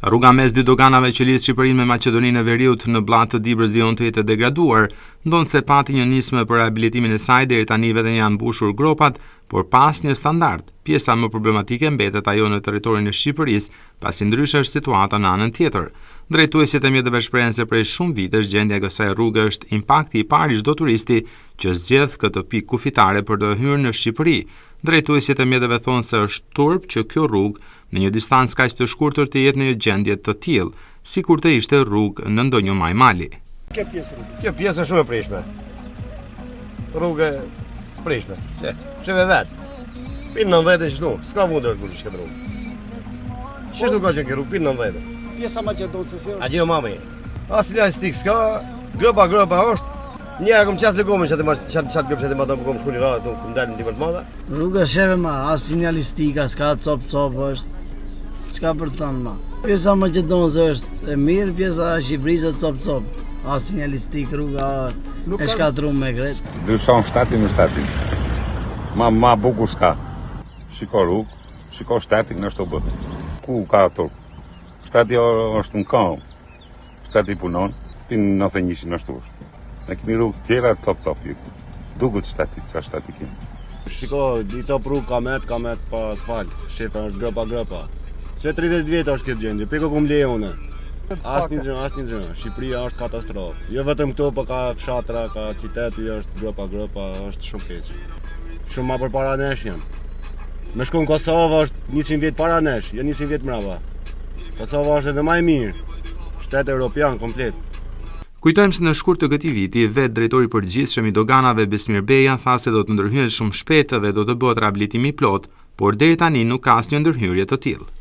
Rruga mes dy doganave që lidh Shqipërinë me Maqedoninë e Veriut në bllaq të Dibrës vijon të jetë degraduar, ndonse pati një nismë për rihabilitimin e saj, deri tani vetëm janë mbushur gropat, por pas një standard. Pjesa më problematike mbetet ajo në territorin e Shqipërisë, pasi ndryshe është situata në anën tjetër. Drejtuesit e mjeteve shprehen se prej shumë vitesh gjendja e kësaj rruge është impakti i parë i çdo turisti që zgjedh këtë pikë kufitare për të hyrë në Shqipëri. Drejtuesit e mjeteve thonë se është turp që kjo rrugë në një distancë kaq të shkurtër të jetë në një gjendje të tillë, sikur të ishte rrugë në ndonjë maj mali. Kjo pjesë është shumë e prishme. Rrugë prishme. Sheve vetë. Pinë 90 e qështu, s'ka mundër të këtë rrugë. Qështu ka që kjo rrugë, pinë 90. Pjesa Maqedonëse si? A gjino mami. As lajstik s'ka, grëpa është. Njëra kom qasë legomë qatë grëpë që të matë kom s'kulli radhe, të kom dalë në dimër të madhe. Rruga sheve ma, as sinjalistika, s'ka cop është. Çka për të thënë ma. Pjesa Maqedonëse është e mirë, pjesa Shqipërisë cop. As sinjalistik, rruga e shkatru me kret. Ndryshon shtati me shtatin. Ma bukur s'ka. Shiko rrugë, shiko shtatin në shto bëtë. Ku ka ato? Shtati është në kam. Shtati punon, pinë 91 në shtu është. Ne kemi rrugë tjera cop. Duket shtati, qa shtati kemi. Shiko, i cop rrugë kamet pa asfalt. Sheta është grëpa. Që 30 vjetë është këtë gjendje, peko kum leje une. Asnjë gjë. Shqipëria është katastrofë. Jo vetëm këto, po ka fshatra, ka qyteti, është grëpa, është shumë keq. Shumë ma për para nesh janë. Me shku në Kosovë është 100 vjetë para nesh, jo 100 vjetë mrapa. Kosovë është edhe më e mirë. Shtetë europian komplet. Kujtojmë se në shkurt të këtij viti, vetë drejtori i përgjithshëm i doganave Besmir Beja tha se do të ndërhyhet shumë shpejt dhe do të bëhet rihabilitimi i plot, por deri tani nuk ka asnjë ndërhyrje të tillë.